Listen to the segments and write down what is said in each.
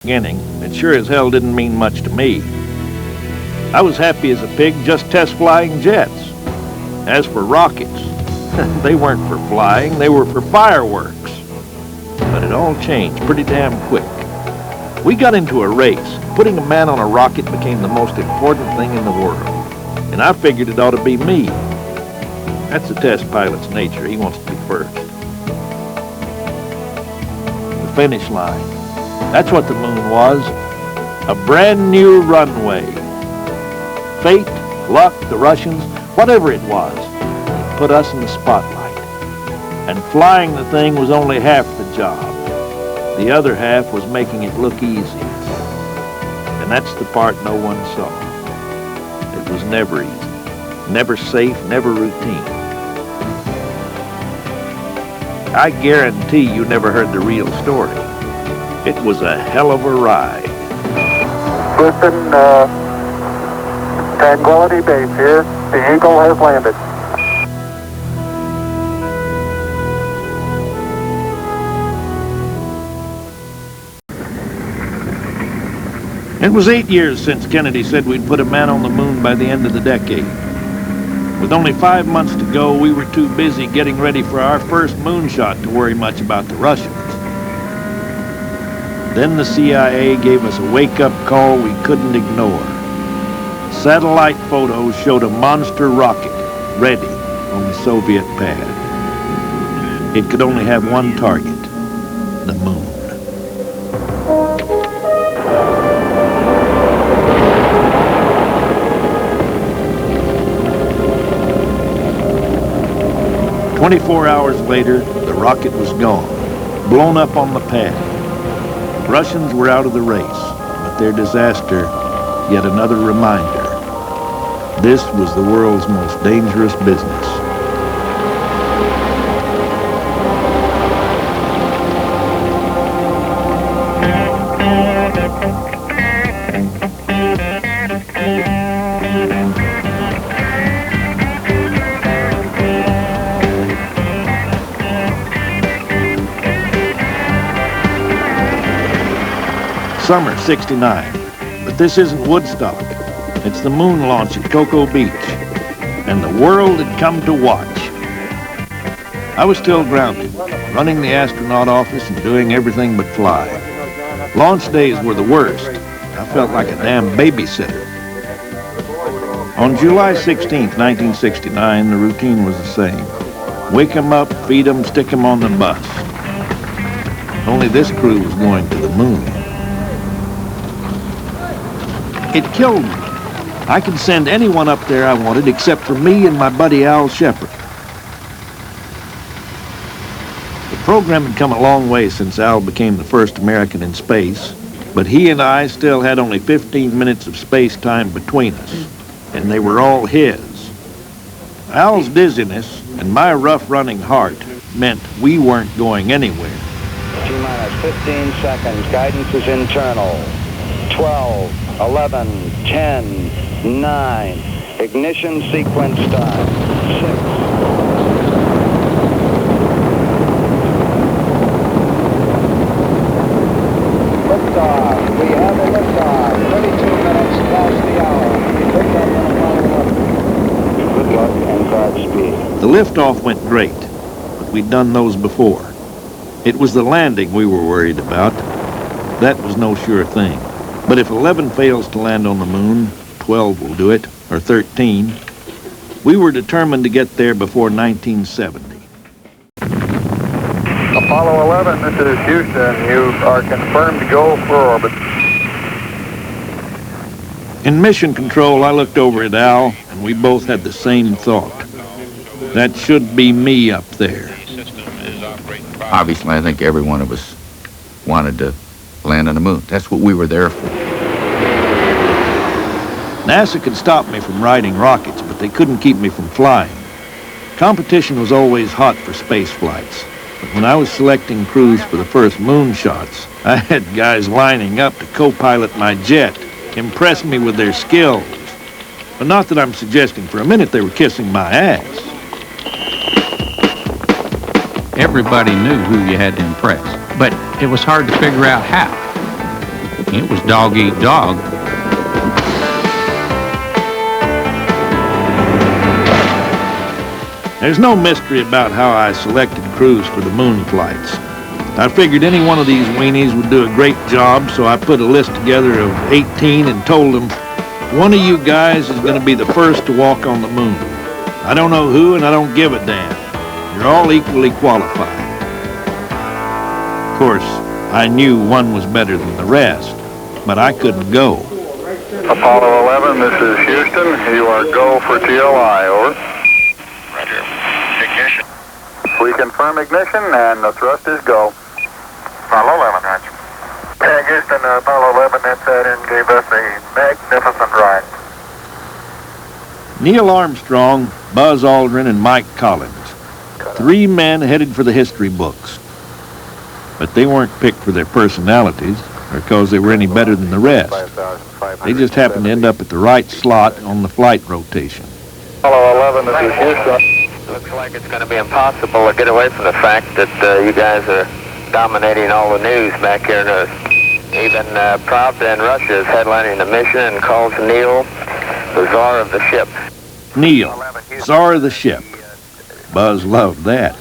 beginning, it sure as hell didn't mean much to me. I was happy as a pig just test flying jets. As for rockets, they weren't for flying, they were for fireworks. But it all changed pretty damn quick. We got into a race. Putting a man on a rocket became the most important thing in the world. And I figured it ought to be me. That's the test pilot's nature. He wants to be first. The finish line. That's what the moon was. A brand new runway. Fate, luck, the Russians, whatever it was, it put us in the spotlight. And flying the thing was only half the job. The other half was making it look easy. And that's the part no one saw. It was never easy, never safe, never routine. I guarantee you never heard the real story. It was a hell of a ride. Listen, Tranquility Base here. The Eagle has landed. It was 8 years since Kennedy said we'd put a man on the moon by the end of the decade. With only 5 months to go, we were too busy getting ready for our first moonshot to worry much about the Russians. Then the CIA gave us a wake-up call we couldn't ignore. Satellite photos showed a monster rocket ready on the Soviet pad. It could only have one target, the moon. "24 hours later, the rocket was gone, blown up on the pad. Russians were out of the race, but their disaster, yet another reminder. This was the world's most dangerous business. Summer '69, but this isn't Woodstock. It's the moon launch at Cocoa Beach, and the world had come to watch. I was still grounded, running the astronaut office and doing everything but fly. Launch days were the worst. I felt like a damn babysitter. On July 16th, 1969, the routine was the same. Wake 'em up, feed 'em, stick 'em on the bus. Only this crew was going to the moon. It killed me. I could send anyone up there I wanted except for me and my buddy Al Shepard. The program had come a long way since Al became the first American in space, but he and I still had only 15 minutes of space time between us, and they were all his. Al's dizziness and my rough running heart meant we weren't going anywhere. T-minus 15 seconds. Guidance is internal. 12, 11, 10, 9. Ignition sequence start. 6. Liftoff. We have a liftoff. 32 minutes past the hour. Liftoff on Apollo 11. Good luck and Godspeed. The liftoff went great, but we'd done those before. It was the landing we were worried about. That was no sure thing. But if 11 fails to land on the moon, 12 will do it, or 13. We were determined to get there before 1970. Apollo 11, this is Houston. You are confirmed to go for orbit. In mission control, I looked over at Al, and we both had the same thought. That should be me up there. Obviously, I think every one of us wanted to land on the moon. That's what we were there for. NASA could stop me from riding rockets, but they couldn't keep me from flying. Competition was always hot for space flights, but when I was selecting crews for the first moonshots, I had guys lining up to co-pilot my jet, impress me with their skills. But not that I'm suggesting for a minute they were kissing my ass. Everybody knew who you had to impress, but it was hard to figure out how. It was dog eat dog. There's no mystery about how I selected crews for the moon flights. I figured any one of these weenies would do a great job, so I put a list together of 18 and told them, one of you guys is going to be the first to walk on the moon. I don't know who, and I don't give a damn. You're all equally qualified. Of course, I knew one was better than the rest, but I couldn't go. Apollo 11, this is Houston. You are go for TLI, over. Roger. Ignition. We confirm ignition, and the thrust is go. Apollo 11, roger. Houston, Apollo 11, that sat in, gave us a magnificent ride. Neil Armstrong, Buzz Aldrin, and Mike Collins. 3 men headed for the history books. But they weren't picked for their personalities or because they were any better than the rest. They just happened to end up at the right slot on the flight rotation. Apollo 11, this is Houston. Looks like it's going to be impossible to get away from the fact that you guys are dominating all the news back here. Even Pravda in Russia is headlining the mission and calls Neil the czar of the ship. Neil, czar of the ship. Buzz loved that.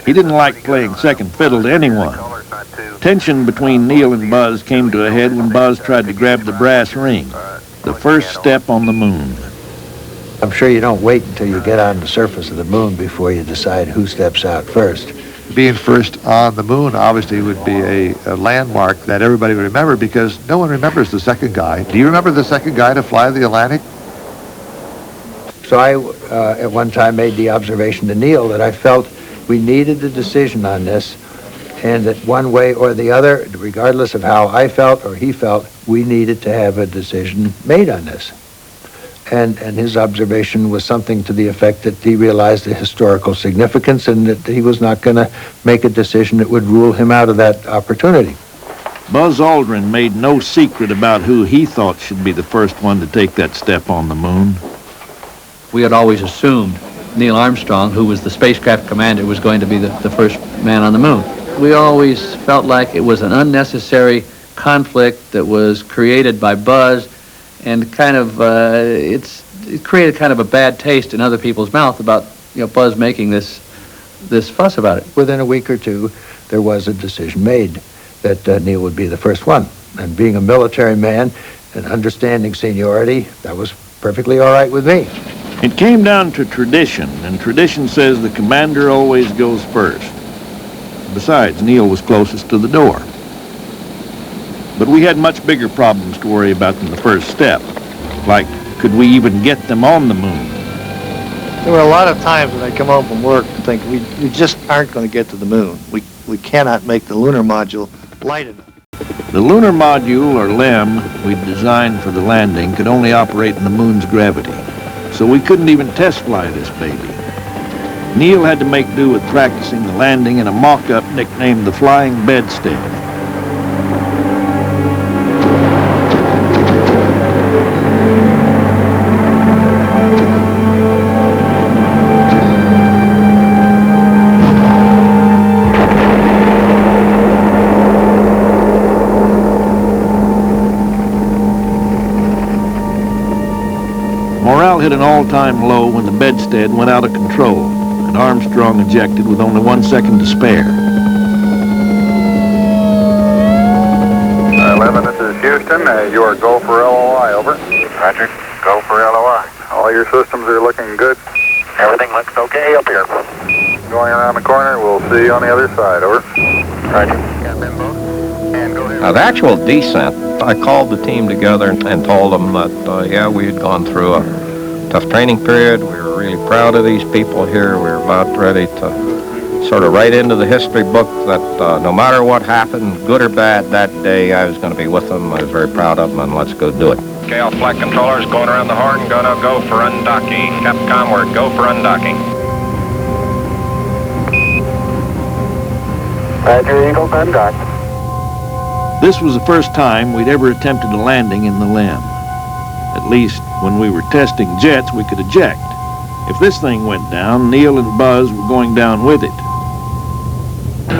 He didn't like playing second fiddle to anyone. Tension between Neil and Buzz came to a head when Buzz tried to grab the brass ring, the first step on the moon. I'm sure you don't wait until you get on the surface of the moon before you decide who steps out first. Being first on the moon obviously would be a landmark that everybody would remember because no one remembers the second guy. Do you remember the second guy to fly the Atlantic? So I, at one time, made the observation to Neil that I felt we needed a decision on this, and that one way or the other, regardless of how I felt or he felt, we needed to have a decision made on this. And his observation was something to the effect that he realized the historical significance and that he was not going to make a decision that would rule him out of that opportunity. Buzz Aldrin made no secret about who he thought should be the first one to take that step on the moon. We had always assumed Neil Armstrong, who was the spacecraft commander, was going to be the first man on the moon. We always felt like it was an unnecessary conflict that was created by Buzz, and kind of it created kind of a bad taste in other people's mouth about Buzz making this fuss about it. Within a week or two, there was a decision made that Neil would be the first one. And being a military man and understanding seniority, that was perfectly all right with me. It came down to tradition, and tradition says the commander always goes first. Besides, Neil was closest to the door. But we had much bigger problems to worry about than the first step. Like, could we even get them on the moon? There were a lot of times when I come home from work and think, we just aren't going to get to the moon. We cannot make the lunar module light enough. The lunar module, or LEM, we'd designed for the landing could only operate in the moon's gravity. So we couldn't even test fly this baby. Neil had to make do with practicing the landing in a mock-up nicknamed the Flying Bedstead. Morale hit an all-time low when the bedstead went out of control, and Armstrong ejected with only 1 second to spare. 11, this is Houston. You are go for LOI, over. Roger. Go for LOI. All your systems are looking good. Everything looks okay up here. Going around the corner, we'll see you on the other side, over. Roger. Got them both. And go ahead. Now, the actual descent, I called the team together and told them that, yeah, we had gone through a tough training period. We were really proud of these people here. We were about ready to sort of write into the history book that no matter what happened, good or bad, that day I was going to be with them. I was very proud of them, and let's go do it. Okay, all flight controllers going around the horn, gonna go for undocking. Capcom, we're go for undocking. Roger, Eagle, undock. This was the first time we'd ever attempted a landing in the LEM. At least, when we were testing jets, we could eject. If this thing went down, Neil and Buzz were going down with it.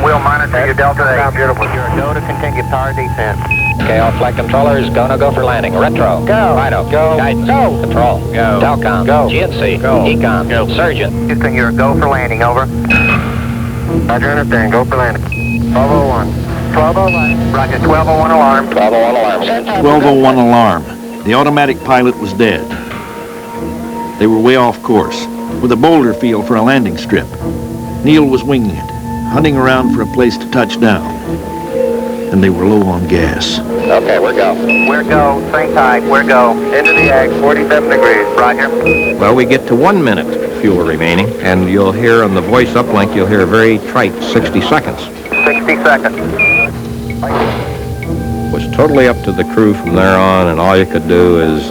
We'll monitor your Delta 8. Beautiful. You're a go to continue power descent. Okay, all flight controllers, go for landing. Retro. Go. Rhino. Go. Guidance. Go. Control. Go. Telcom. Go. GNC. Go. Econ. Go. Surgeon. Houston, you're go for landing, over. Roger, understand. Go for landing. 1201. 1201. Roger, 1201 alarm. 1201 alarm. 1201 alarm. The automatic pilot was dead. They were way off course, with a boulder field for a landing strip. Neil was winging it, hunting around for a place to touch down. And they were low on gas. Okay, we're go. We're go. Same tide. We're go. Into the ag, 47 degrees. Roger. Well, we get to 1 minute fuel remaining, and you'll hear on the voice uplink, you'll hear a very trite 60 seconds. 60 seconds. It was totally up to the crew from there on, and all you could do is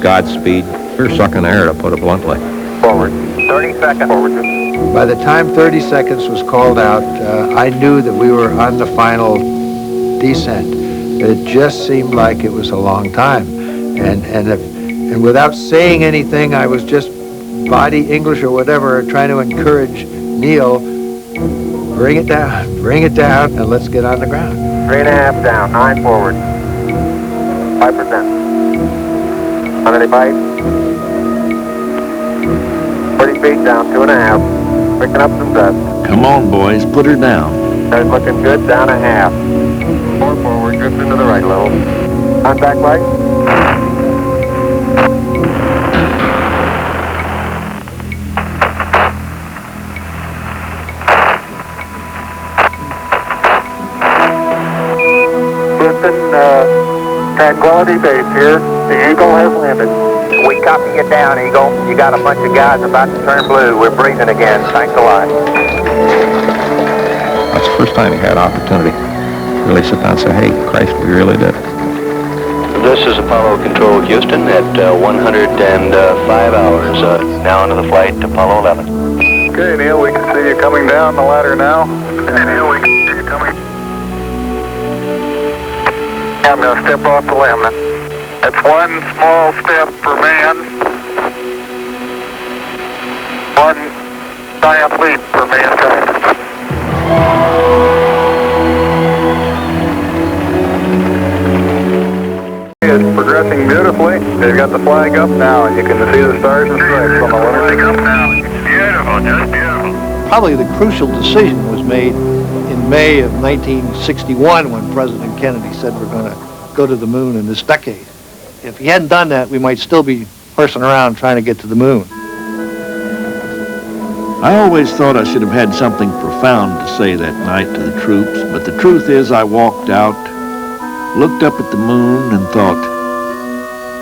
Godspeed. You're sucking air, to put it bluntly. Forward. 30 seconds. Forward. By the time 30 seconds was called out, I knew that we were on the final descent. It just seemed like it was a long time. And without saying anything, I was just body English or whatever, trying to encourage Neil, bring it down, and let's get on the ground. 3.5 down, 9 forward. 5%. How many bites? 40 feet down, 2.5. Picking up some dust. Come on, boys, put her down. That's looking good, down 1/2. 4 forward, drift into the right level. Contact light. Houston, Tranquility Base here. The Eagle has landed. We copy you down, Eagle. You got a bunch of guys about to turn blue. We're breathing again. Thanks a lot. That's the first time he had opportunity to really sit down and say, hey, Christ, we really did. This is Apollo Control Houston at 105 hours. Now into the flight to Apollo 11. Okay, Neil, we can see you coming down the ladder now. Okay, Neil, we can see you coming. I'm going to step off the limb. That's one small step for man, one giant leap for mankind. It's progressing beautifully. They've got the flag up now, and you can see the stars and stripes on the lunar. Flag up now. Beautiful, just beautiful. Probably the crucial decision was made in May of 1961 when President Kennedy said we're going to go to the moon in this decade. If he hadn't done that, we might still be horsing around trying to get to the moon. I always thought I should have had something profound to say that night to the troops, but the truth is I walked out, looked up at the moon, and thought,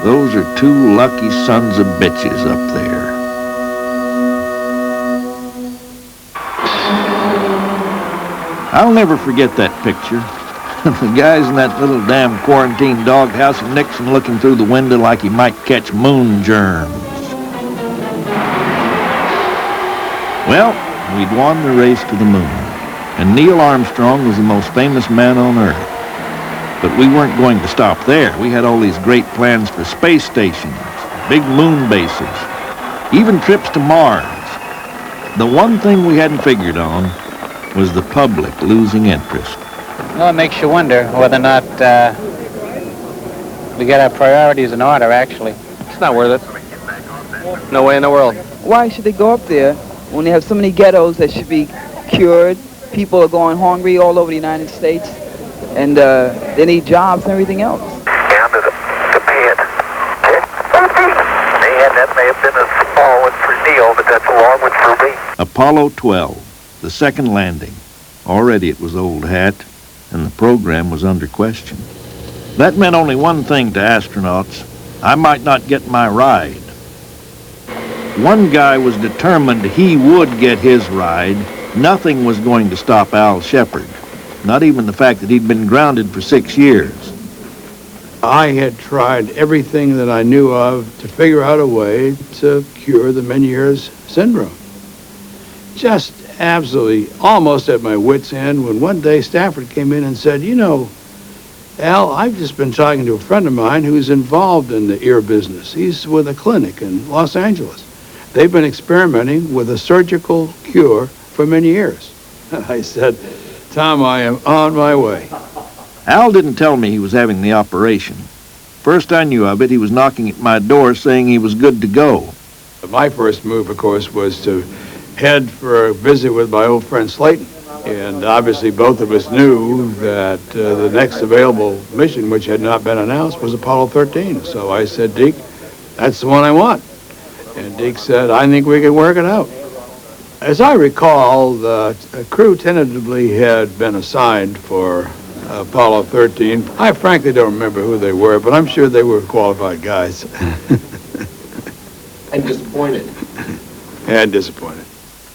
those are 2 lucky sons of bitches up there. I'll never forget that picture. The guys in that little damn quarantine doghouse and Nixon looking through the window like he might catch moon germs. Well, we'd won the race to the moon, and Neil Armstrong was the most famous man on Earth. But we weren't going to stop there. We had all these great plans for space stations, big moon bases, even trips to Mars. The one thing we hadn't figured on was the public losing interest. Well, it makes you wonder whether or not we get our priorities in order, actually. It's not worth it. No way in the world. Why should they go up there when they have so many ghettos that should be cured? People are going hungry all over the United States, and they need jobs and everything else. Down to the pad. Man, that may have been a small one for Neil, but that's a long one for me. Apollo 12, the second landing. Already it was old hat, and the program was under question. That meant only one thing to astronauts. I might not get my ride. One guy was determined he would get his ride. Nothing was going to stop Al Shepard, not even the fact that he'd been grounded for 6 years. I had tried everything that I knew of to figure out a way to cure the Meniere's syndrome. Just absolutely almost at my wit's end when one day Stafford came in and said, you know, Al, I've just been talking to a friend of mine who's involved in the ear business. He's with a clinic in Los Angeles. They've been experimenting with a surgical cure for many years. I said, Tom, I am on my way. Al didn't tell me he was having the operation. First I knew of it, he was knocking at my door saying he was good to go. My first move, of course, was to head for a visit with my old friend Slayton. And obviously both of us knew that the next available mission, which had not been announced, was Apollo 13. So I said, Deke, that's the one I want. And Deke said, I think we can work it out. As I recall, the crew tentatively had been assigned for Apollo 13. I frankly don't remember who they were, but I'm sure they were qualified guys. And disappointed. And disappointed.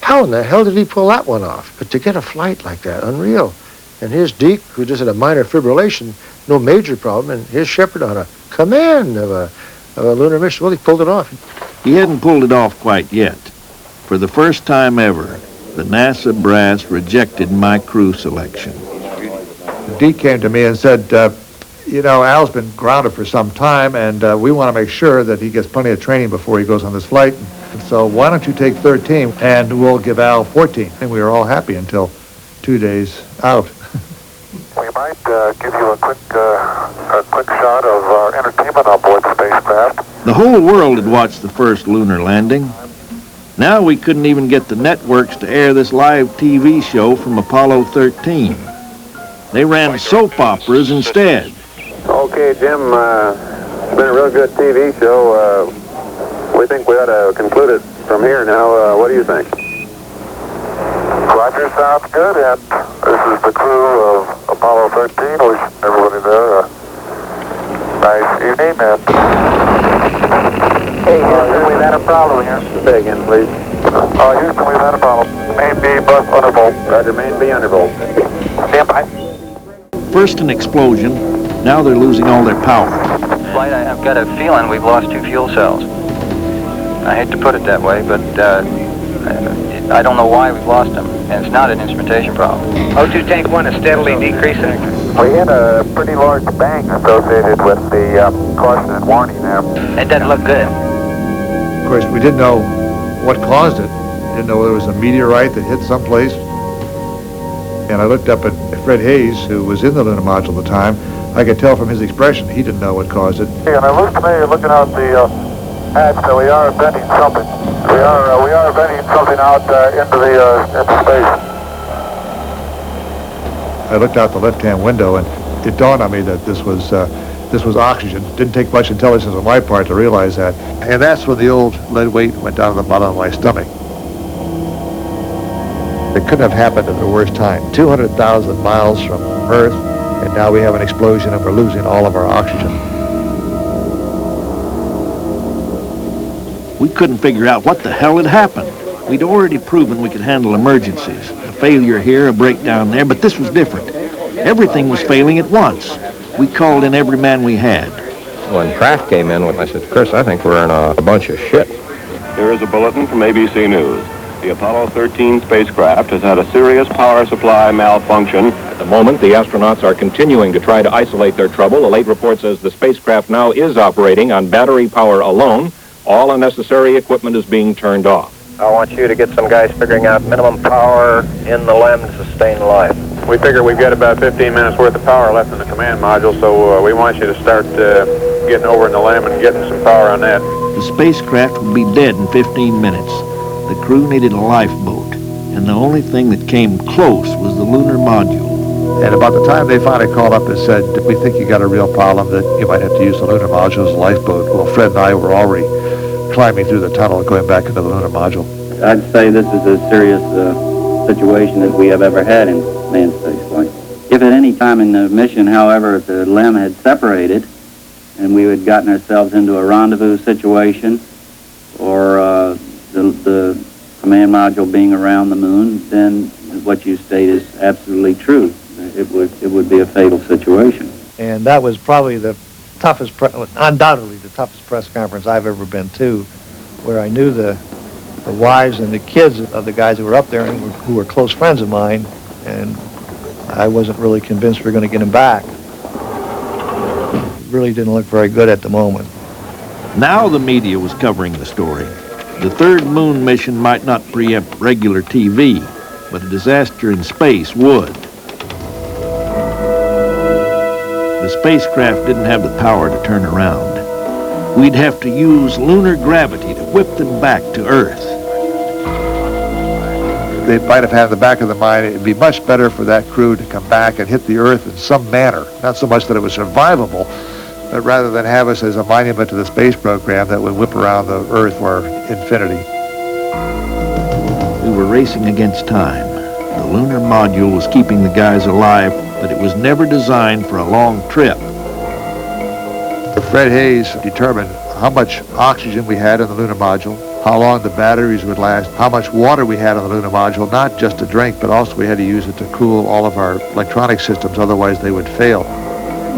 How in the hell did he pull that one off? But to get a flight like that, unreal. And here's Deke, who just had a minor fibrillation, no major problem, and here's Shepard on a command of a lunar mission. Well, he pulled it off. He hadn't pulled it off quite yet. For the first time ever, the NASA brass rejected my crew selection. Deke came to me and said, you know, Al's been grounded for some time, and we want to make sure that he gets plenty of training before he goes on this flight. So why don't you take 13, and we'll give Al 14. And we were all happy until 2 days out. We might give you a quick shot of our entertainment on board the spacecraft. The whole world had watched the first lunar landing. Now we couldn't even get the networks to air this live TV show from Apollo 13. They ran soap operas instead. Okay, Jim, it's been a real good TV show. We think we ought to conclude it from here now. What do you think? Roger, sounds good, and this is the crew of Apollo 13. Wish everybody there a nice evening, and... Hey, Houston, we've had a problem here. Say again, please. Houston, we've had a problem. Main B bus undervolt. Roger, main B undervolt. Stand by. First an explosion, now they're losing all their power. Flight, I've got a feeling we've lost 2 fuel cells. I hate to put it that way, but I don't know why we've lost them, and it's not an instrumentation problem. O2 tank 1 is steadily decreasing. We had a pretty large bang associated with the caution and warning there. It doesn't look good. Of course, we didn't know what caused it. Didn't know whether it was a meteorite that hit someplace. And I looked up at Fred Hayes, who was in the lunar module at the time. I could tell from his expression he didn't know what caused it. And it looks to me, looking out the hatch, that we are venting something. We are venting something out into space. I looked out the left-hand window, and it dawned on me that this was oxygen. Didn't take much intelligence on my part to realize that. And that's when the old lead weight went down to the bottom of my stomach. It couldn't have happened at the worst time. 200,000 miles from Earth, and now we have an explosion and we're losing all of our oxygen. We couldn't figure out what the hell had happened. We'd already proven we could handle emergencies. A failure here, a breakdown there, but this was different. Everything was failing at once. We called in every man we had. When Kraft came in, I said, Chris, I think we're in a bunch of shit. Here is a bulletin from ABC News. The Apollo 13 spacecraft has had a serious power supply malfunction. At the moment, the astronauts are continuing to try to isolate their trouble. A late report says the spacecraft now is operating on battery power alone. All unnecessary equipment is being turned off. I want you to get some guys figuring out minimum power in the LEM to sustain life. We figure we've got about 15 minutes worth of power left in the command module, so we want you to start getting over in the LEM and getting some power on that. The spacecraft would be dead in 15 minutes. The crew needed a lifeboat, and the only thing that came close was the lunar module. And about the time they finally called up and said, we think you got a real problem, that you might have to use the lunar module as a lifeboat. Well, Fred and I were already climbing through the tunnel and going back into the lunar module. I'd say this is as serious situation as we have ever had in manned spaceflight. If at any time in the mission, however, if the LEM had separated and we had gotten ourselves into a rendezvous situation or the command module being around the moon, then what you state is absolutely true. It would be a fatal situation. And that was probably the toughest, undoubtedly the toughest press conference I've ever been to, where I knew the wives and the kids of the guys who were up there and who were close friends of mine, and I wasn't really convinced we were going to get them back. It really didn't look very good at the moment. Now the media was covering the story. The third moon mission might not preempt regular TV, but a disaster in space would. spacecraft didn't have the power to turn around. We'd have to use lunar gravity to whip them back to Earth. They might have had in the back of their mind, it'd be much better for that crew to come back and hit the Earth in some manner. Not so much that it was survivable, but rather than have us as a monument to the space program that would whip around the Earth for infinity. We were racing against time. The lunar module was keeping the guys alive, but it was never designed for a long trip. Fred Hayes determined how much oxygen we had in the lunar module, how long the batteries would last, how much water we had on the lunar module, not just to drink, but also we had to use it to cool all of our electronic systems, otherwise they would fail.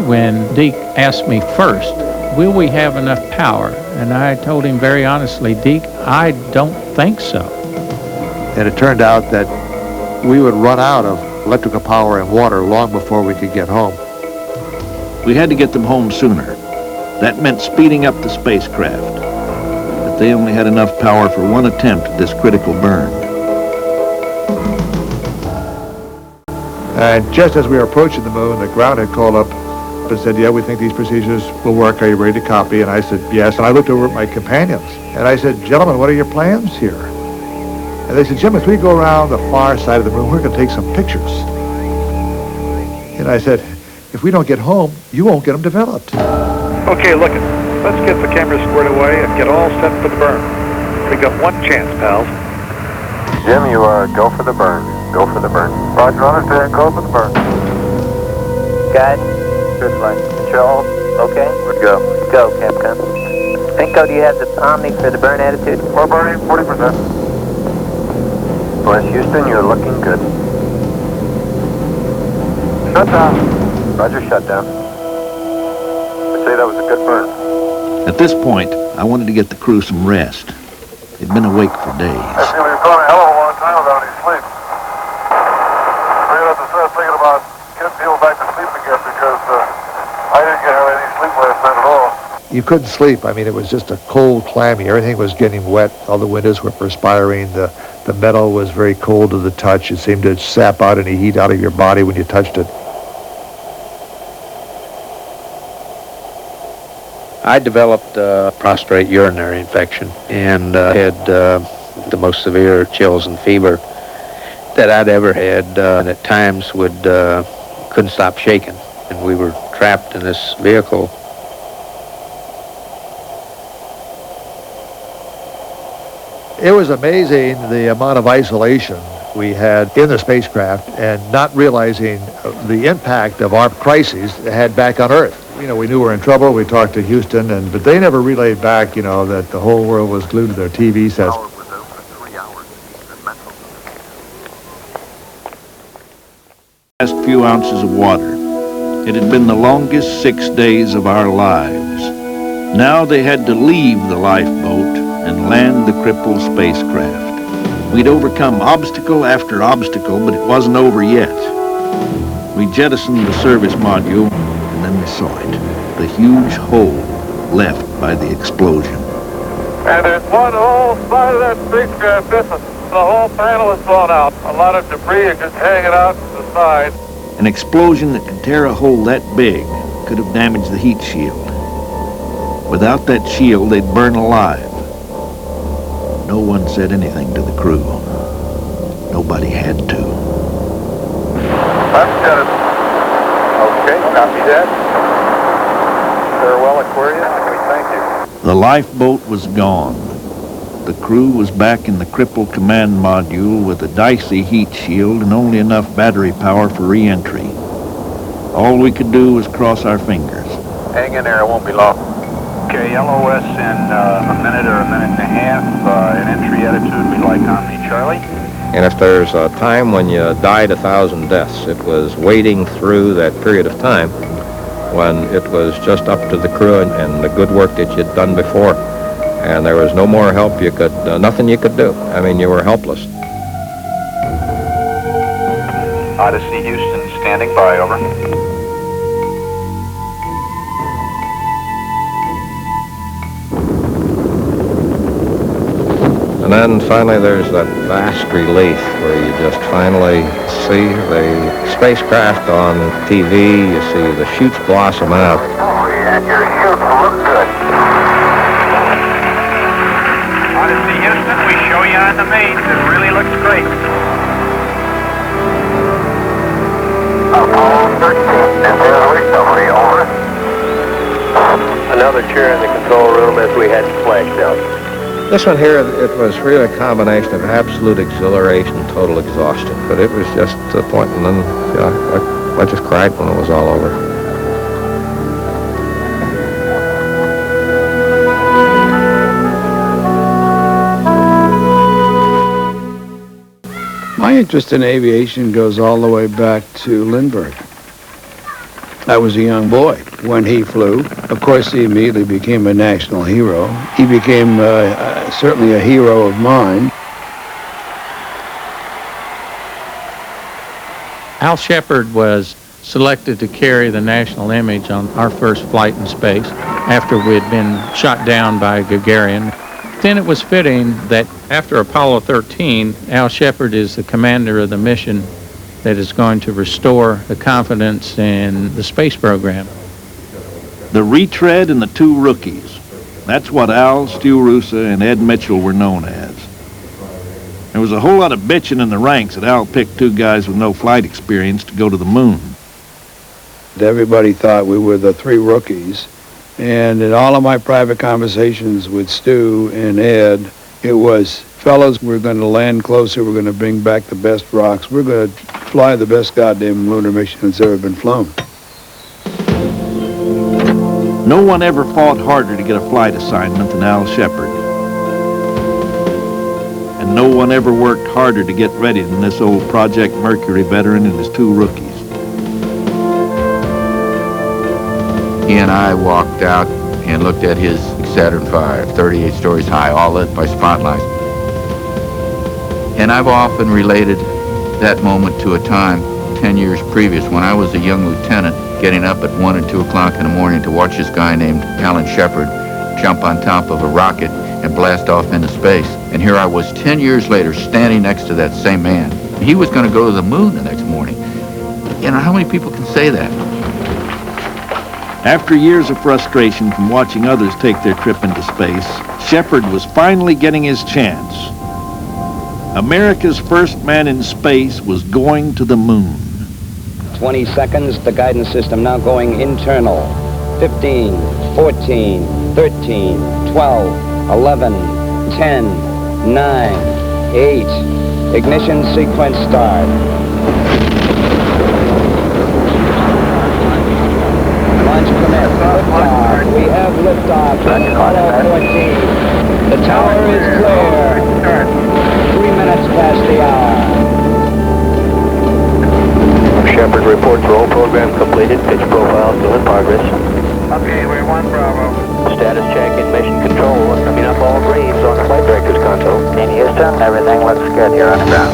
When Deke asked me first, will we have enough power? And I told him very honestly, Deke, I don't think so. And it turned out that we would run out of electrical power and water long before we could get home. We had to get them home sooner. That meant speeding up the spacecraft. But they only had enough power for one attempt at this critical burn. And just as we were approaching the moon, the ground had called up and said, yeah, we think these procedures will work. Are you ready to copy? And I said, yes. And I looked over at my companions and I said, gentlemen, what are your plans here? And they said, Jim, if we go around the far side of the moon, we're going to take some pictures. And I said, if we don't get home, you won't get them developed. Okay, look it. Let's get the camera squared away and get all set for the burn. We got one chance, pals. Jim, you go for the burn. Go for the burn. Roger, understand. Go for the burn. Guide, first line. Control, okay? Let's go. Go, Capcom. Pinko, do you have the Omni for the burn attitude? We're burning 40%. West Houston, you're looking good. Shut down. Roger, shut down. I'd say that was a good burn. At this point, I wanted to get the crew some rest. They'd been awake for days. I feel we've gone a hell of a long time without any sleep. We're going to have to start thinking about getting people back to sleep again because I didn't have any sleep last night at all. You couldn't sleep. I mean, it was just a cold, clammy. Everything was getting wet. All the windows were perspiring. The metal was very cold to the touch. It seemed to sap out any heat out of your body when you touched it. I developed a prostate urinary infection and had the most severe chills and fever that I'd ever had, and at times couldn't stop shaking. And we were trapped in this vehicle. It was amazing the amount of isolation we had in the spacecraft and not realizing the impact of our crises it had back on Earth. You know, we knew we were in trouble. We talked to Houston, but they never relayed back, you know, that the whole world was glued to their TV sets. Last few ounces of water. It had been the longest 6 days of our lives. Now they had to leave the lifeboat and land the crippled spacecraft. We'd overcome obstacle after obstacle, but it wasn't over yet. We jettisoned the service module, and then we saw it. The huge hole left by the explosion. And there's one whole side of that spacecraft missing. The whole panel is blown out. A lot of debris is just hanging out to the side. An explosion that could tear a hole that big could have damaged the heat shield. Without that shield, they'd burn alive. No one said anything to the crew. Nobody had to. I've got it. Okay, copy that. Farewell, Aquarius, and we thank you. The lifeboat was gone. The crew was back in the crippled command module with a dicey heat shield and only enough battery power for re-entry. All we could do was cross our fingers. Hang in there, it won't be long. Okay, LOS in a minute or a minute and a half. An entry attitude we like on the Charlie. And if there's a time when you died 1,000 deaths, it was wading through that period of time when it was just up to the crew and the good work that you'd done before. And there was no more help you could, nothing you could do. I mean, you were helpless. Odyssey Houston standing by, over. And then finally there's that vast relief where you just finally see the spacecraft on TV, you see the shoots blossom out. Oh, yeah, your shoots look good. Odyssey Houston, we show you on the main. It really looks great. Apollo 13, this is recovery, over. Another chair in the control room as we head splashdown. This one here, it was really a combination of absolute exhilaration and total exhaustion. But it was just to the point, and then I just cried when it was all over. My interest in aviation goes all the way back to Lindbergh. I was a young boy when he flew. Of course, he immediately became a national hero. He became certainly a hero of mine. Al Shepard was selected to carry the national image on our first flight in space after we had been shot down by Gagarin. Then it was fitting that after Apollo 13, Al Shepard is the commander of the mission that is going to restore the confidence in the space program. The retread and the two rookies. That's what Al, Stu Rusa, and Ed Mitchell were known as. There was a whole lot of bitching in the ranks that Al picked two guys with no flight experience to go to the moon. Everybody thought we were the three rookies. And in all of my private conversations with Stu and Ed, it was, fellas, we're going to land closer, we're going to bring back the best rocks, we're going to fly the best goddamn lunar mission that's ever been flown. No one ever fought harder to get a flight assignment than Al Shepard. And no one ever worked harder to get ready than this old Project Mercury veteran and his two rookies. He and I walked out and looked at his Saturn V, 38 stories high, all lit by spotlights. And I've often related that moment to a time 10 years previous when I was a young lieutenant getting up at 1 and 2 o'clock in the morning to watch this guy named Alan Shepard jump on top of a rocket and blast off into space. And here I was 10 years later standing next to that same man. He was going to go to the moon the next morning. You know, how many people can say that? After years of frustration from watching others take their trip into space, Shepard was finally getting his chance. America's first man in space was going to the moon. 20 seconds, the guidance system now going internal. 15, 14, 13, 12, 11, 10, 9, 8. Ignition sequence start. Launch commit. Liftoff. We have liftoff from Apollo 14. The tower is clear. 3 minutes past the hour. Shepard reports roll program completed. Pitch profile still in progress. Okay, we're 1 Bravo. Status check in mission control. Coming up all greens on the flight director's console. In Houston, everything looks good here on the ground.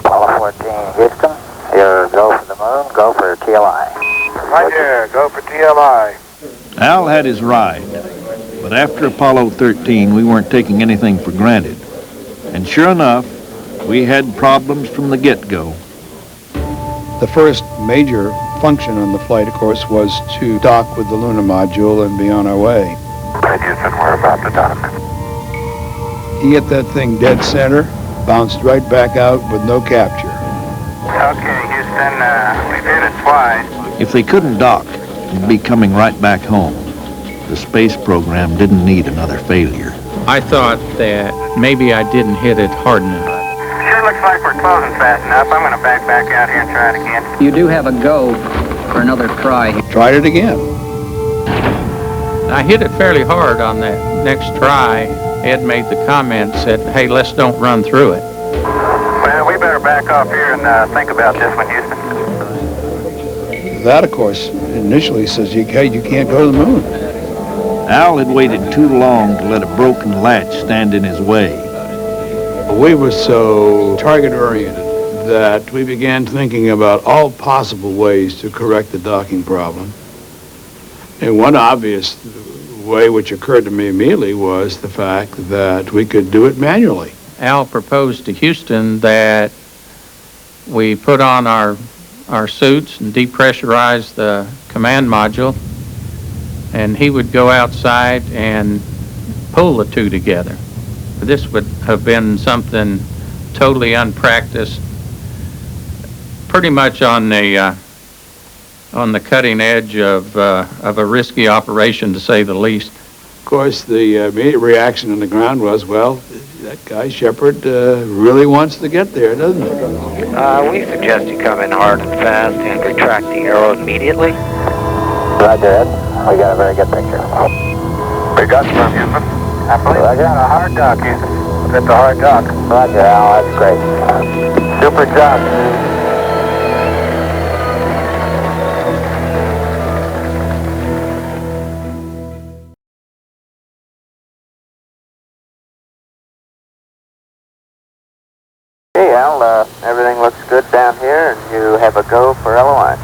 Apollo 14, Houston, your go for the moon, go for TLI. Right here, go for TLI. Al had his ride, but after Apollo 13, we weren't taking anything for granted. And sure enough, we had problems from the get-go. The first major function on the flight, of course, was to dock with the lunar module and be on our way. Right, Houston, we're about to dock. You get that thing dead center, bounced right back out with no capture. Okay, Houston, we've hit it twice. If they couldn't dock, we'd be coming right back home. The space program didn't need another failure. I thought that maybe I didn't hit it hard enough. Sure looks like we're closing fast enough. I'm going to back out here and try it again. You do have a go for another try. Tried it again. I hit it fairly hard on that next try. Ed made the comment, said, hey, let's don't run through it. Well, we better back off here and think about this one, Houston. That, of course, initially says, hey, you can't go to the moon. Al had waited too long to let a broken latch stand in his way. We were so target-oriented that we began thinking about all possible ways to correct the docking problem. And one obvious way which occurred to me immediately was the fact that we could do it manually. Al proposed to Houston that we put on our suits and depressurize the command module, and he would go outside and pull the two together. This would have been something totally unpracticed, pretty much on the cutting edge of a risky operation, to say the least. Of course, the immediate reaction on the ground was, well, that guy Shepard really wants to get there, doesn't he? We suggest you come in hard and fast and retract the arrow immediately. Roger, Ed. We got a very good picture. We got some, Houston. Roger, on a hard dock, Houston. Hit the hard dock. Roger, Al. That's great. Super job. Hey, Al, everything looks good down here, and you have a go for LOI.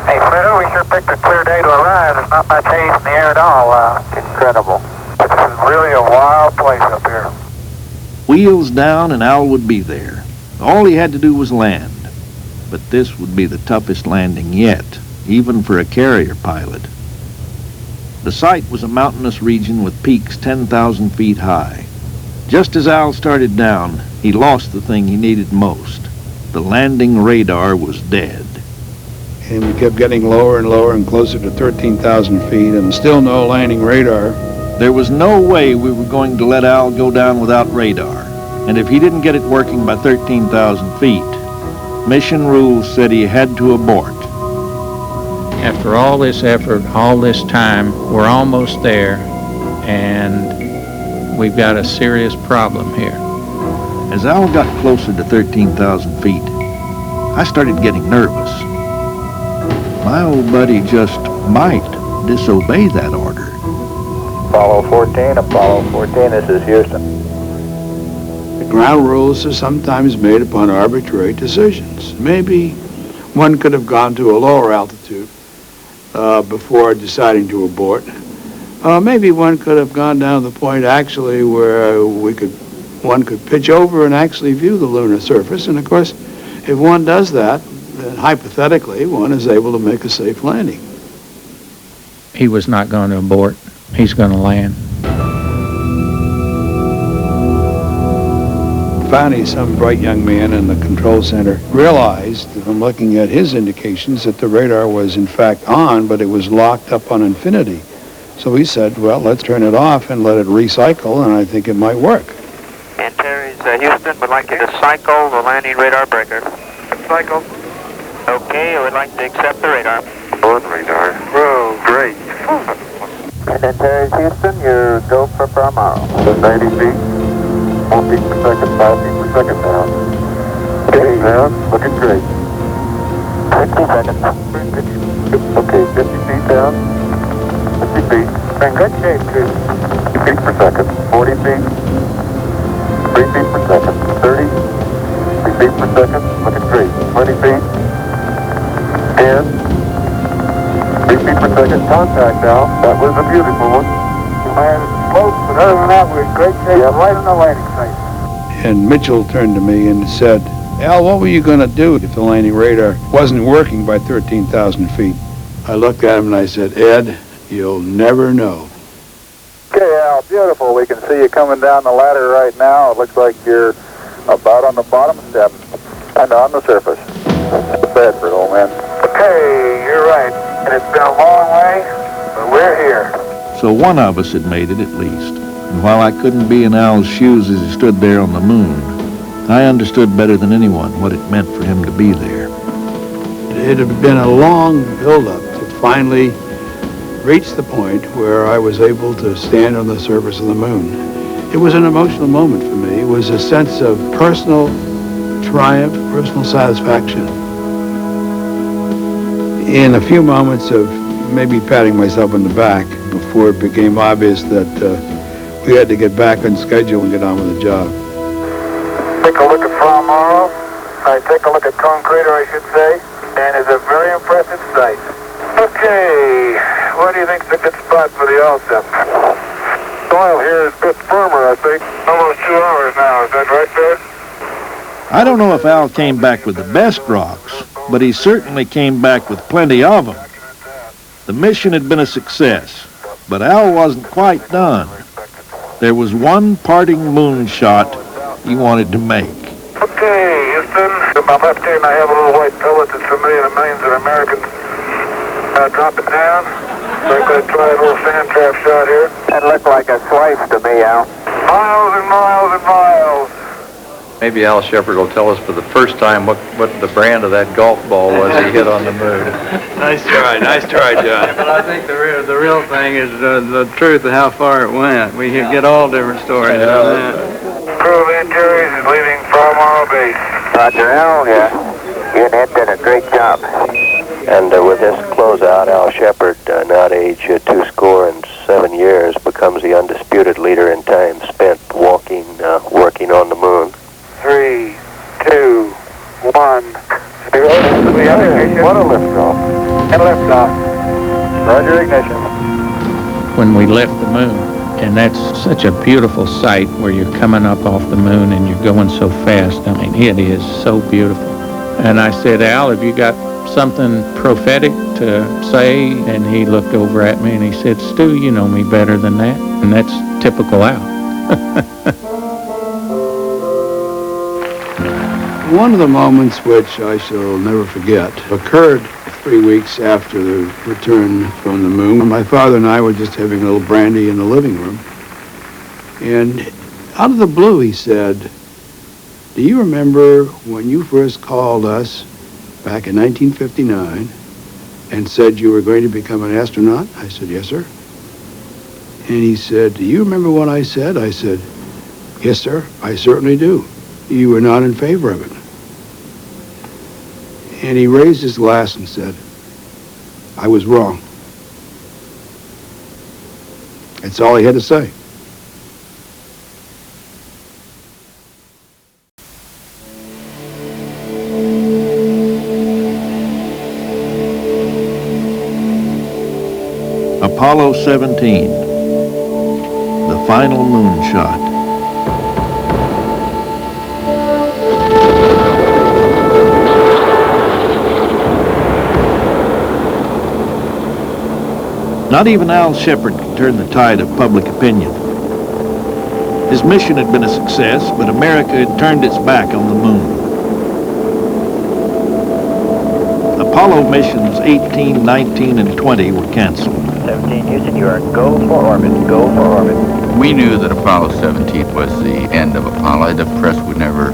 Hey, Fredo, we sure picked a clear day to arrive. There's not much haze in the air at all. Incredible. This is really a wild place up here. Wheels down and Al would be there. All he had to do was land. But this would be the toughest landing yet, even for a carrier pilot. The site was a mountainous region with peaks 10,000 feet high. Just as Al started down, he lost the thing he needed most. The landing radar was dead. And we kept getting lower and lower and closer to 13,000 feet, and still no landing radar. There was no way we were going to let Al go down without radar. And if he didn't get it working by 13,000 feet, mission rules said he had to abort. After all this effort, all this time, we're almost there, and we've got a serious problem here. As Al got closer to 13,000 feet, I started getting nervous. My old buddy just might disobey that order. Apollo 14, this is Houston. The ground rules are sometimes made upon arbitrary decisions. Maybe one could have gone to a lower altitude before deciding to abort. Maybe one could have gone down to the point actually where one could pitch over and actually view the lunar surface. And of course, if one does that, then hypothetically one is able to make a safe landing. He was not going to abort. He's going to land. Finally, some bright young man in the control center realized from looking at his indications that the radar was in fact on, but it was locked up on infinity. So he said, well, let's turn it off and let it recycle, and I think it might work. And Terry's Houston would like you to cycle the landing radar breaker. Cycle. Okay, I would like to accept the radar. Board radar. Oh, great. And then Terry's Houston, your go for Paramaro. 90 feet, 4 feet per second, 5 feet per second now. Okay, now, looking great. 60 seconds. Okay, 50 feet down, 50 feet. In good shape, too. 50 feet per second, 40 feet, 3 feet per second, 30, 3 feet per second, looking great. 20 feet, 10, 3 feet per second, contact now. That was a beautiful one. Close, but other than that, we're in great shape. Right on the landing site. And Mitchell turned to me and said, Al, what were you going to do if the landing radar wasn't working by 13,000 feet? I looked at him and I said, Ed, you'll never know. Okay, Al, beautiful. We can see you coming down the ladder right now. It looks like you're about on the bottom step and on the surface. Bedford, old man. Okay, you're right. And it's been a long way, but we're here. So one of us had made it at least. And while I couldn't be in Al's shoes as he stood there on the moon, I understood better than anyone what it meant for him to be there. It had been a long build-up to finally reach the point where I was able to stand on the surface of the moon. It was an emotional moment for me. It was a sense of personal triumph, personal satisfaction. In a few moments of maybe patting myself on the back before it became obvious that we had to get back on schedule and get on with the job. Take a look at Paramaro. Take a look at Cone Crater, I should say. And it's a very impressive sight. Okay, what do you think's a good spot for the Alsep? Soil here is a bit firmer, I think. Almost 2 hours now, is that right, Fred? I don't know if Al came back with the best rocks, but he certainly came back with plenty of them. The mission had been a success, but Al wasn't quite done. There was one parting moonshot he wanted to make. Okay, Houston. In my left hand, I have a little white pellet that's familiar to millions of Americans. Drop it down. So I'm going to try a little sand trap shot here. That looked like a slice to me, Al. Miles and miles and miles. Maybe Al Shepard will tell us for the first time what the brand of that golf ball was he hit on the moon. Nice try, John. But I think the real thing is the truth of how far it went. We get all different stories on that. Crew of Antares is leaving Farmar Base. Roger, Al. Yeah. You and Ed did a great job. And with this closeout, Al Shepard, now at age 27 years, becomes the undisputed leader in time spent working on the moon. 3, 2, 1. 0. What a liftoff. And liftoff. Roger, ignition. When we left the moon, and that's such a beautiful sight where you're coming up off the moon and you're going so fast. I mean, it is so beautiful. And I said, Al, have you got something prophetic to say? And he looked over at me and he said, Stu, you know me better than that. And that's typical Al. One of the moments which I shall never forget occurred 3 weeks after the return from the moon. My father and I were just having a little brandy in the living room. And out of the blue, he said, do you remember when you first called us back in 1959 and said you were going to become an astronaut? I said, yes, sir. And he said, do you remember what I said? I said, yes, sir, I certainly do. You were not in favor of it. And he raised his glass and said, I was wrong. That's all he had to say. Apollo 17, the final moonshot. Not even Al Shepard could turn the tide of public opinion. His mission had been a success, but America had turned its back on the moon. Apollo missions 18, 19, and 20 were canceled. 17, Houston, you are go for orbit. Go for orbit. We knew that Apollo 17 was the end of Apollo. The press would never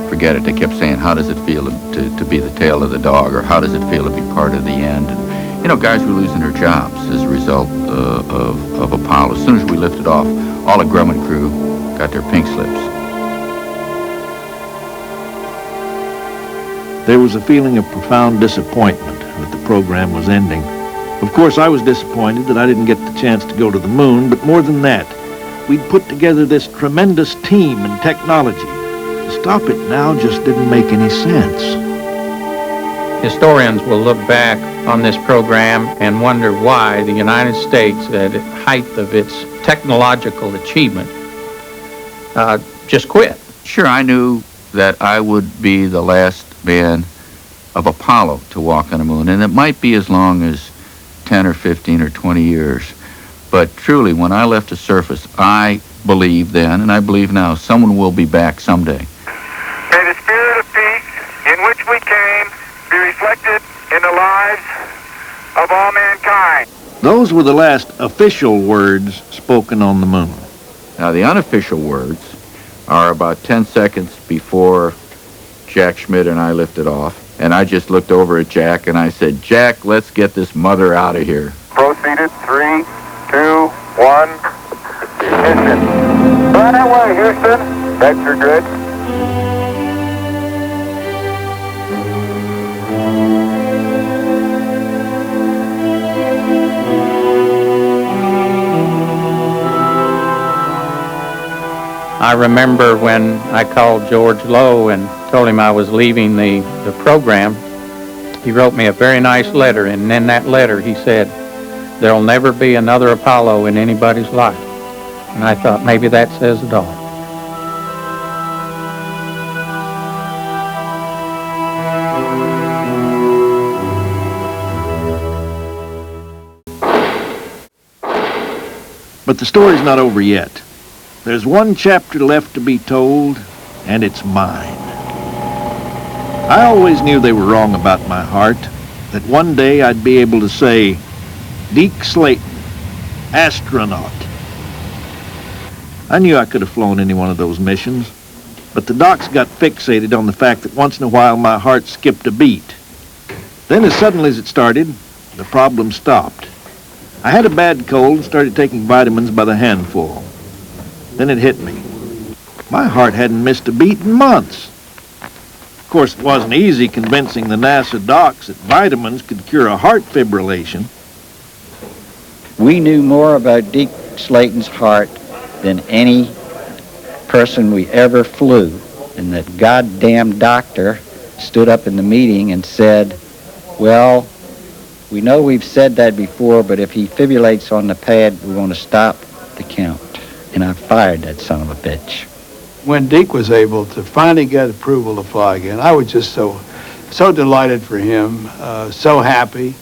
forget it. They kept saying, how does it feel to be the tail of the dog, or how does it feel to be part of the end? And, you know, guys were losing their jobs as a result of Apollo. As soon as we lifted off, all the Grumman crew got their pink slips. There was a feeling of profound disappointment that the program was ending. Of course, I was disappointed that I didn't get the chance to go to the moon, but more than that, we'd put together this tremendous team and technology. To stop it now just didn't make any sense. Historians will look back on this program and wonder why the United States, at the height of its technological achievement, just quit. Sure, I knew that I would be the last man of Apollo to walk on the moon, and it might be as long as 10 or 15 or 20 years. But truly, when I left the surface, I believed then, and I believe now, someone will be back someday. May the spirit of peace in which we came be reflected in the lives of all mankind. Those were the last official words spoken on the moon. Now, the unofficial words are about 10 seconds before Jack Schmidt and I lifted off, and I just looked over at Jack and I said, Jack, let's get this mother out of here. Proceeded. 3, 2, 1. Ignition. Right away, Houston. Vector good. I remember when I called George Lowe and told him I was leaving the program, he wrote me a very nice letter, and in that letter he said, there'll never be another Apollo in anybody's life. And I thought maybe that says it all. But the story's not over yet. There's one chapter left to be told, and it's mine. I always knew they were wrong about my heart, that one day I'd be able to say, Deke Slayton, astronaut. I knew I could have flown any one of those missions, but the docs got fixated on the fact that once in a while my heart skipped a beat. Then as suddenly as it started, the problem stopped. I had a bad cold and started taking vitamins by the handful. Then it hit me. My heart hadn't missed a beat in months. Of course, it wasn't easy convincing the NASA docs that vitamins could cure a heart fibrillation. We knew more about Deke Slayton's heart than any person we ever flew. And that goddamn doctor stood up in the meeting and said, well, we know we've said that before, but if he fibrillates on the pad, we're going to stop the count. And I fired that son of a bitch. When Deke was able to finally get approval to fly again, I was just so delighted for him, so happy.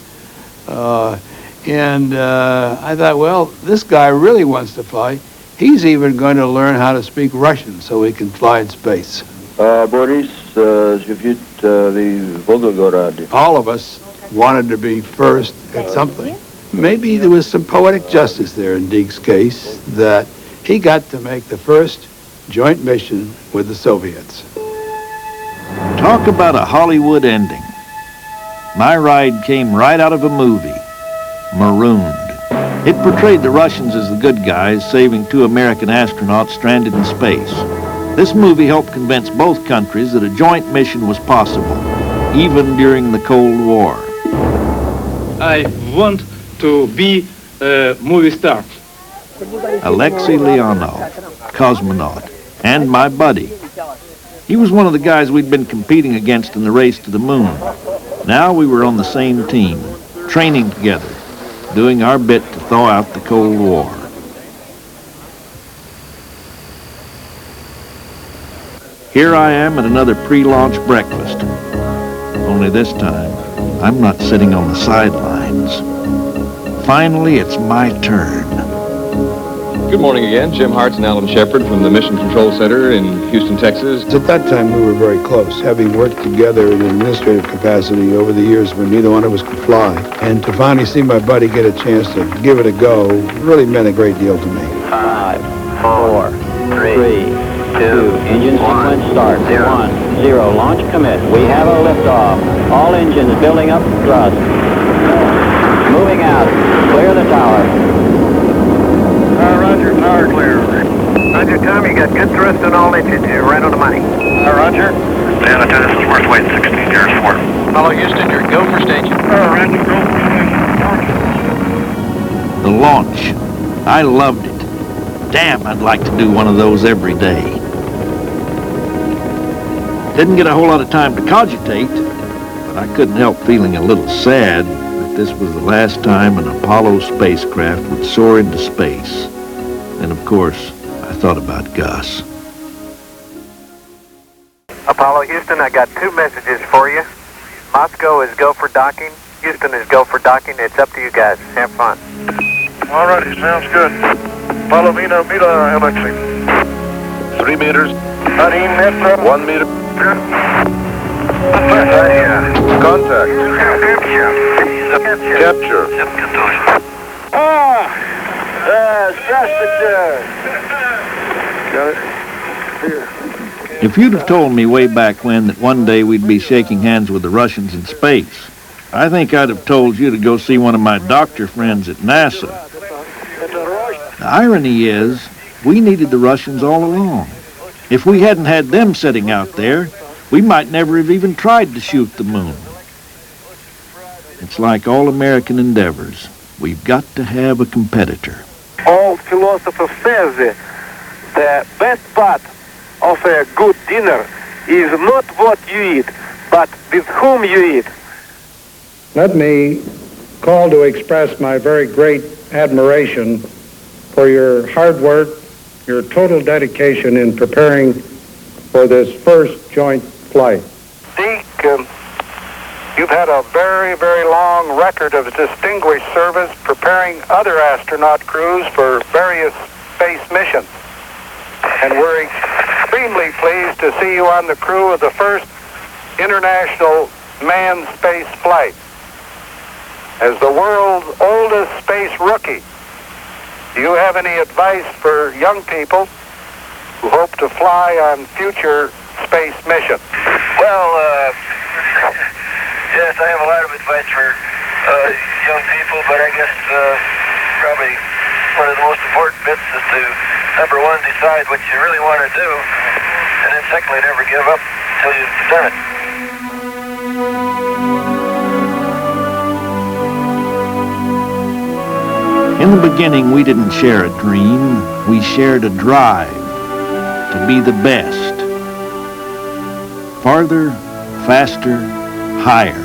And I thought, well, this guy really wants to fly. He's even going to learn how to speak Russian so he can fly in space. Boris, All of us wanted to be first at something. Maybe there was some poetic justice there in Deke's case that he got to make the first joint mission with the Soviets. Talk about a Hollywood ending. My ride came right out of a movie, Marooned. It portrayed the Russians as the good guys saving 2 American astronauts stranded in space. This movie helped convince both countries that a joint mission was possible, even during the Cold War. I want to be a movie star. Alexei Leonov, cosmonaut, and my buddy. He was one of the guys we'd been competing against in the race to the moon. Now we were on the same team, training together, doing our bit to thaw out the Cold War. Here I am at another pre-launch breakfast. Only this time, I'm not sitting on the sidelines. Finally, it's my turn. Good morning again. Jim Hartz and Alan Shepard from the Mission Control Center in Houston, Texas. At that time, we were very close, having worked together in an administrative capacity over the years when neither one of us could fly. And to finally see my buddy get a chance to give it a go really meant a great deal to me. 5, 4, 3, 2, engine sequence start. 1, 0, launch commit. We have a liftoff. All engines building up thrust. Moving out. Clear the tower. Roger, power clear. Roger, Tom, you got good thrust on all engines. You're right on the money. Roger. Dan, this is worth waiting 16 years for. Apollo Houston, you're go for station. Roger, go for station. The launch. I loved it. Damn, I'd like to do one of those every day. Didn't get a whole lot of time to cogitate, but I couldn't help feeling a little sad that this was the last time an Apollo spacecraft would soar into space. And of course, I thought about Gus. Apollo Houston, I got 2 messages for you. Moscow is go for docking. Houston is go for docking. It's up to you guys. Have fun. All righty, sounds good. Apollo Mila Alexei. 3 meters. 1 meter. Contact. Capture. Got it. Here. If you'd have told me way back when that one day we'd be shaking hands with the Russians in space, I think I'd have told you to go see one of my doctor friends at NASA. The irony is, we needed the Russians all along. If we hadn't had them sitting out there, we might never have even tried to shoot the moon. It's like all American endeavors. We've got to have a competitor. Old philosopher says the best part of a good dinner is not what you eat, but with whom you eat. Let me call to express my very great admiration for your hard work, your total dedication in preparing for this first joint flight. Deke, you've had a very, very long record of distinguished service preparing other astronaut crews for various space missions. And we're extremely pleased to see you on the crew of the first international manned space flight. As the world's oldest space rookie, do you have any advice for young people who hope to fly on future space missions? Well, yes, I have a lot of advice for young people, but I guess probably one of the most important bits is to, number one, decide what you really want to do, and then secondly, never give up until you've done it. In the beginning, we didn't share a dream. We shared a drive to be the best. Farther, faster, higher.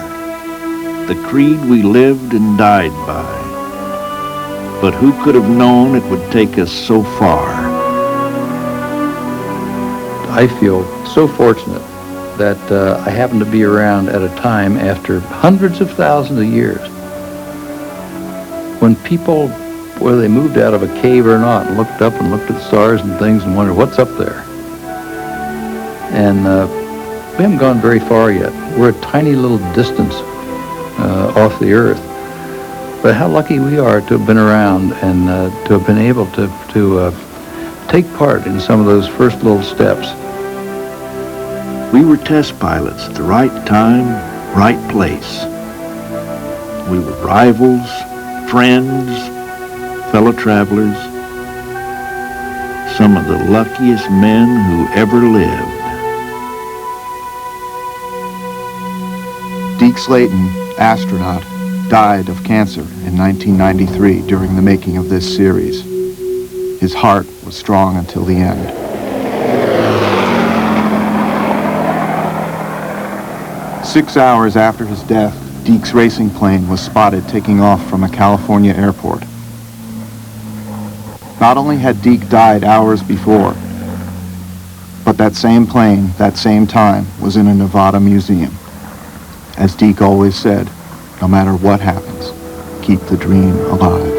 The creed we lived and died by. But who could have known it would take us so far? I feel so fortunate that I happened to be around at a time after hundreds of thousands of years when people, whether they moved out of a cave or not, looked up and looked at stars and things and wondered, what's up there? And we haven't gone very far yet. We're a tiny little distance off the Earth. But how lucky we are to have been around and to have been able to take part in some of those first little steps. We were test pilots at the right time, right place. We were rivals, friends, fellow travelers, some of the luckiest men who ever lived. Deke Slayton, astronaut, died of cancer in 1993 during the making of this series. His heart was strong until the end. Six hours after his death, Deke's racing plane was spotted taking off from a California airport. Not only had Deke died hours before, but that same plane, that same time, was in a Nevada museum. As Deke always said, no matter what happens, keep the dream alive.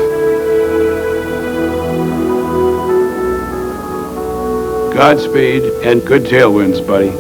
Godspeed and good tailwinds, buddy.